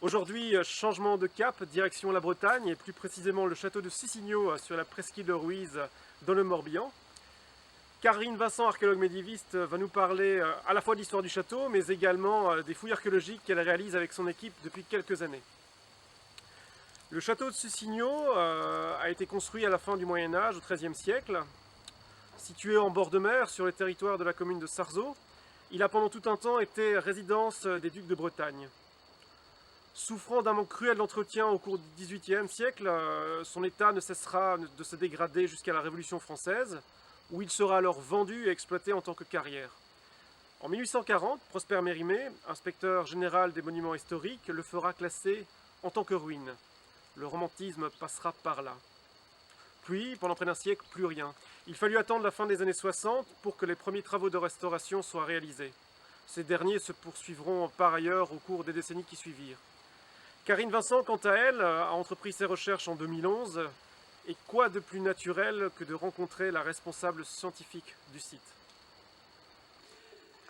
Aujourd'hui, changement de cap, direction la Bretagne, et plus précisément le château de Sissigno sur la presqu'île de Ruiz dans le Morbihan. Karine Vincent, archéologue médiéviste, va nous parler à la fois de l'histoire du château, mais également des fouilles archéologiques qu'elle réalise avec son équipe depuis quelques années. Le château de Sissigno a été construit à la fin du Moyen-Âge, au XIIIe siècle. Situé en bord de mer, sur le territoire de la commune de Sarzeau, il a pendant tout un temps été résidence des ducs de Bretagne. Souffrant d'un manque cruel d'entretien au cours du XVIIIe siècle, son état ne cessera de se dégrader jusqu'à la Révolution française, où il sera alors vendu et exploité en tant que carrière. En 1840, Prosper Mérimée, inspecteur général des monuments historiques, le fera classer en tant que ruine. Le romantisme passera par là. Puis, pendant près d'un siècle, plus rien. Il fallut attendre la fin des années 60 pour que les premiers travaux de restauration soient réalisés. Ces derniers se poursuivront par ailleurs au cours des décennies qui suivirent. Karine Vincent, quant à elle, a entrepris ses recherches en 2011. Et quoi de plus naturel que de rencontrer la responsable scientifique du site?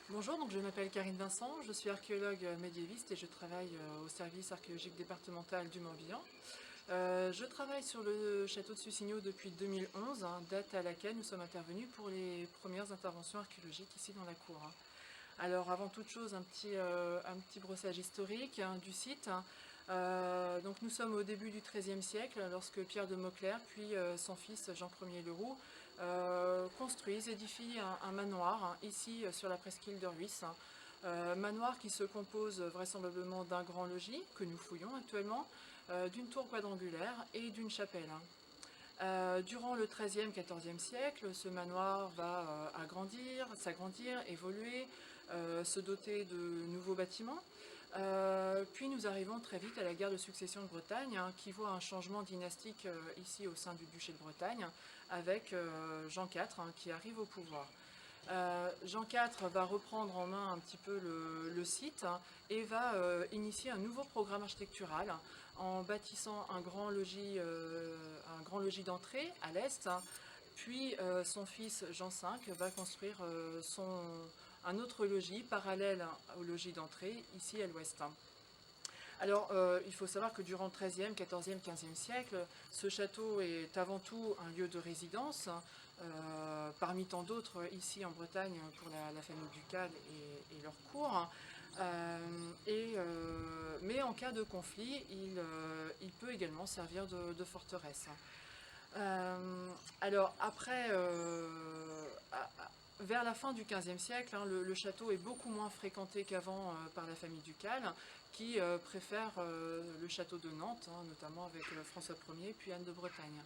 Bonjour, donc je m'appelle Karine Vincent, je suis archéologue médiéviste et je travaille au service archéologique départemental du Morbihan. Je travaille sur le château de Sussigno depuis 2011, date à laquelle nous sommes intervenus pour les premières interventions archéologiques ici dans la cour. Alors avant toute chose, un petit brossage historique du site. Donc nous sommes au début du XIIIe siècle, lorsque Pierre de Mauclerc, puis son fils Jean Ier Leroux, construisent, édifient un manoir ici sur la presqu'île de Ruis. Manoir qui se compose vraisemblablement d'un grand logis, que nous fouillons actuellement, d'une tour quadrangulaire et d'une chapelle. Durant le XIIIe, XIVe siècle, ce manoir va s'agrandir, évoluer, se doter de nouveaux bâtiments. Puis nous arrivons très vite à la guerre de succession de Bretagne, qui voit un changement dynastique ici au sein du duché de Bretagne, avec Jean IV qui arrive au pouvoir. Jean IV va reprendre en main un petit peu le site et va initier un nouveau programme architectural en bâtissant un grand logis d'entrée à l'est, puis son fils Jean V va construire un autre logis parallèle au logis d'entrée ici à l'ouest. Alors, il faut savoir que durant le XIIIe, XIVe, XVe siècle, ce château est avant tout un lieu de résidence, parmi tant d'autres ici en Bretagne pour la famille ducale et leur cour. Mais en cas de conflit, il peut également servir de forteresse. Alors après, vers la fin du XVe siècle, le château est beaucoup moins fréquenté qu'avant par la famille ducale, qui préfère le château de Nantes, notamment avec François Ier puis Anne de Bretagne.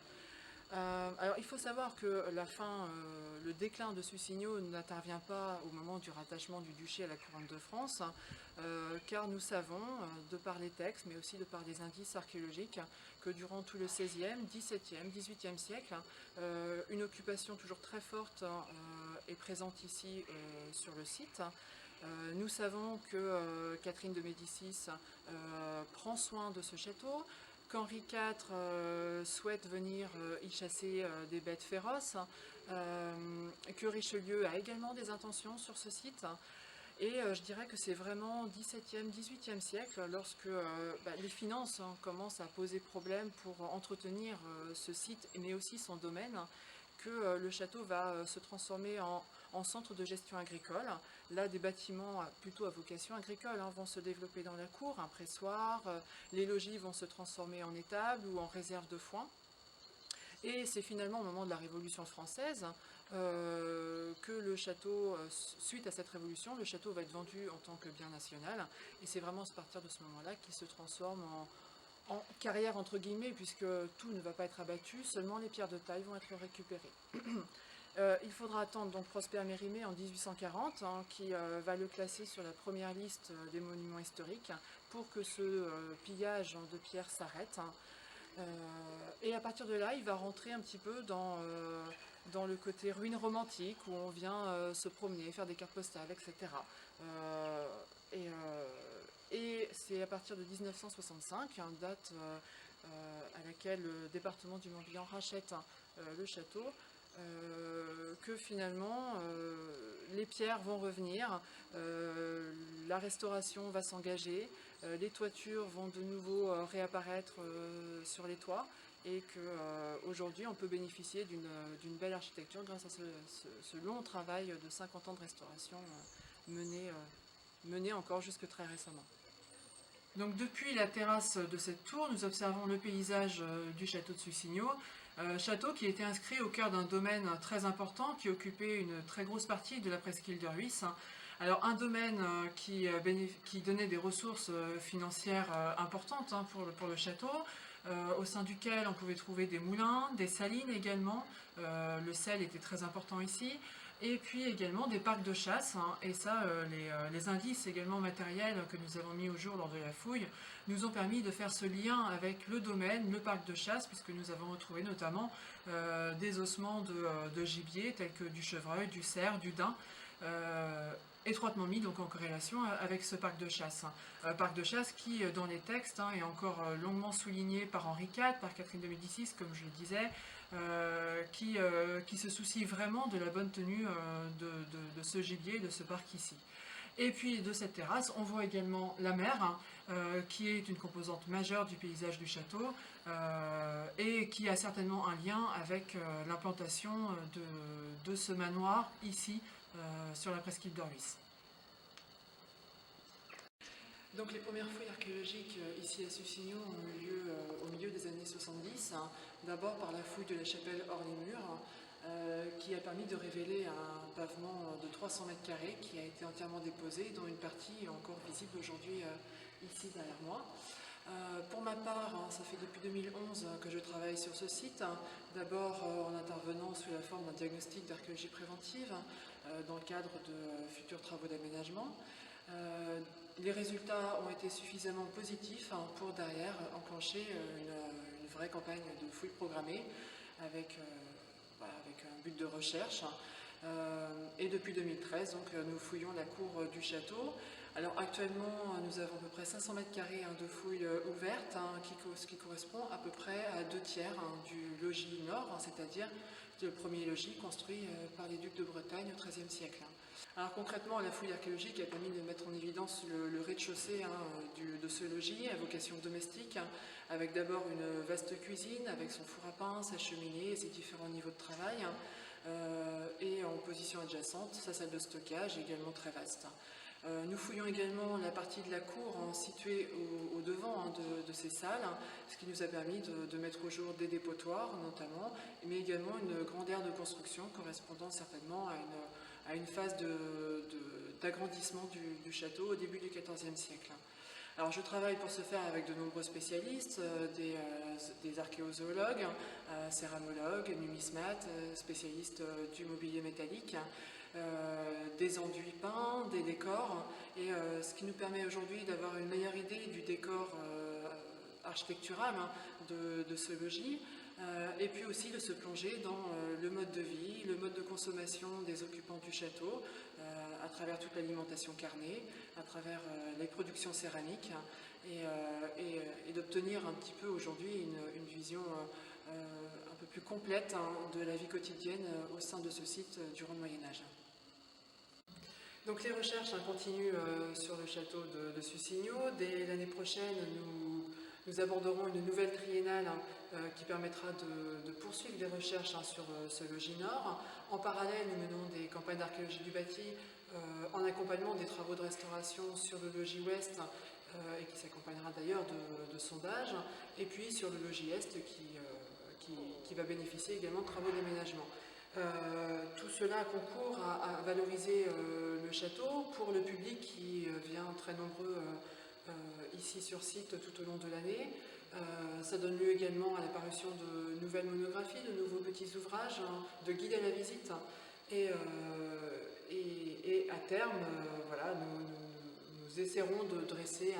Alors il faut savoir que le déclin de Sussigno n'intervient pas au moment du rattachement du duché à la couronne de France, car nous savons, de par les textes, mais aussi de par des indices archéologiques, que durant tout le XVIe, XVIIe, XVIIIe siècle, une occupation toujours très forte est présente ici sur le site. Nous savons que Catherine de Médicis prend soin de ce château, qu'Henri IV souhaite venir y chasser des bêtes féroces, que Richelieu a également des intentions sur ce site. Et je dirais que c'est vraiment XVIIe, XVIIIe siècle, lorsque les finances commencent à poser problème pour entretenir ce site, mais aussi son domaine, que le château va se transformer en centre de gestion agricole. Là, des bâtiments plutôt à vocation agricole vont se développer dans la cour, un pressoir, les logis vont se transformer en étables ou en réserve de foin. Et c'est finalement au moment de la Révolution française que le château, suite à cette révolution, le château va être vendu en tant que bien national. Et c'est vraiment à partir de ce moment-là qu'il se transforme en carrière entre guillemets, puisque tout ne va pas être abattu, seulement les pierres de taille vont être récupérées. Il faudra attendre donc Prosper Mérimée en 1840, qui va le classer sur la première liste des monuments historiques pour que ce pillage de pierres s'arrête. Et à partir de là, il va rentrer un petit peu dans le côté ruine romantique, où on vient se promener, faire des cartes postales, etc. Et c'est à partir de 1965, date à laquelle le département du Morbihan rachète le château, que finalement les pierres vont revenir, la restauration va s'engager, les toitures vont de nouveau réapparaître sur les toits et qu'aujourd'hui on peut bénéficier d'une belle architecture grâce à ce long travail de 50 ans de restauration mené encore jusque très récemment. Donc depuis la terrasse de cette tour, nous observons le paysage du château de Sussigno, château qui était inscrit au cœur d'un domaine très important qui occupait une très grosse partie de la presqu'île de Rhuys. Alors un domaine qui donnait des ressources financières importantes pour le château, au sein duquel on pouvait trouver des moulins, des salines également, le sel était très important ici, et puis également des parcs de chasse, et ça, les indices également matériels que nous avons mis au jour lors de la fouille nous ont permis de faire ce lien avec le domaine, le parc de chasse, puisque nous avons retrouvé notamment des ossements de gibier tels que du chevreuil, du cerf, du daim, étroitement mis donc en corrélation avec ce parc de chasse. Parc de chasse qui, dans les textes, est encore longuement souligné par Henri IV, par Catherine de Médicis, comme je le disais, qui se soucie vraiment de la bonne tenue de ce gibier, de ce parc ici. Et puis de cette terrasse, on voit également la mer, qui est une composante majeure du paysage du château et qui a certainement un lien avec l'implantation de ce manoir ici, sur la presqu'île de Rhuys. Donc les premières fouilles archéologiques ici à Sussigno ont eu lieu au milieu des années 70, d'abord par la fouille de la chapelle hors les murs, qui a permis de révéler un pavement de 300 mètres carrés qui a été entièrement déposé, dont une partie est encore visible aujourd'hui ici derrière moi. Pour ma part, ça fait depuis 2011 que je travaille sur ce site, d'abord en intervenant sous la forme d'un diagnostic d'archéologie préventive dans le cadre de futurs travaux d'aménagement. Les résultats ont été suffisamment positifs pour derrière enclencher une vraie campagne de fouilles programmée avec un but de recherche. Et depuis 2013, donc, nous fouillons la cour du château. Alors actuellement, nous avons à peu près 500 mètres carrés de fouilles ouvertes, ce qui correspond à peu près à 2/3 du logis nord, c'est-à-dire le premier logis construit par les ducs de Bretagne au XIIIe siècle. Alors concrètement, la fouille archéologique a permis de mettre en évidence le rez-de-chaussée de ce logis à vocation domestique, avec d'abord une vaste cuisine, avec son four à pain, sa cheminée et ses différents niveaux de travail, et en position adjacente, sa salle de stockage également très vaste. Nous fouillons également la partie de la cour située au devant de ces salles, ce qui nous a permis de mettre au jour des dépotoirs notamment, mais également une grande aire de construction correspondant certainement à une phase d'agrandissement du château au début du XIVe siècle. Alors je travaille pour ce faire avec de nombreux spécialistes, des archéozoologues, céramologues, numismates, spécialistes du mobilier métallique, des enduits peints, des décors, et ce qui nous permet aujourd'hui d'avoir une meilleure idée du décor architectural de ce logis, et puis aussi de se plonger dans le mode de vie, le mode de consommation des occupants du château, à travers toute l'alimentation carnée, à travers les productions céramiques, et d'obtenir un petit peu aujourd'hui une vision un peu plus complète de la vie quotidienne au sein de ce site durant le Moyen-Âge. Donc les recherches continuent sur le château de Sussigno. Dès l'année prochaine, nous aborderons une nouvelle triennale qui permettra de poursuivre les recherches sur ce logis nord. En parallèle, nous menons des campagnes d'archéologie du bâti en accompagnement des travaux de restauration sur le logis ouest, et qui s'accompagnera d'ailleurs de sondages, et puis sur le logis est qui va bénéficier également de travaux d'aménagement. Tout cela concourt à valoriser le château pour le public qui vient très nombreux ici sur site tout au long de l'année. Ça donne lieu également à l'apparition de nouvelles monographies, de nouveaux petits ouvrages, de guides à la visite. Et à terme, voilà, nous essaierons de dresser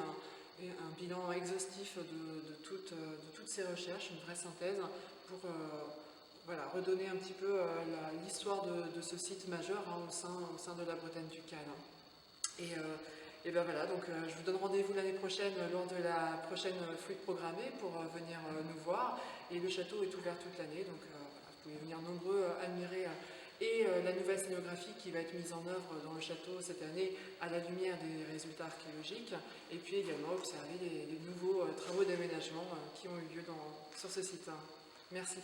un bilan exhaustif de toutes ces recherches, une vraie synthèse pour voilà, redonner un petit peu l'histoire de ce site majeur au sein de la Bretagne ducale. Et ben voilà, donc je vous donne rendez-vous l'année prochaine lors de la prochaine fouille programmée pour venir nous voir. Et le château est ouvert toute l'année, donc voilà, pouvez venir nombreux admirer et la nouvelle scénographie qui va être mise en œuvre dans le château cette année à la lumière des résultats archéologiques, et puis également observer les nouveaux travaux d'aménagement qui ont eu lieu sur ce site. Merci.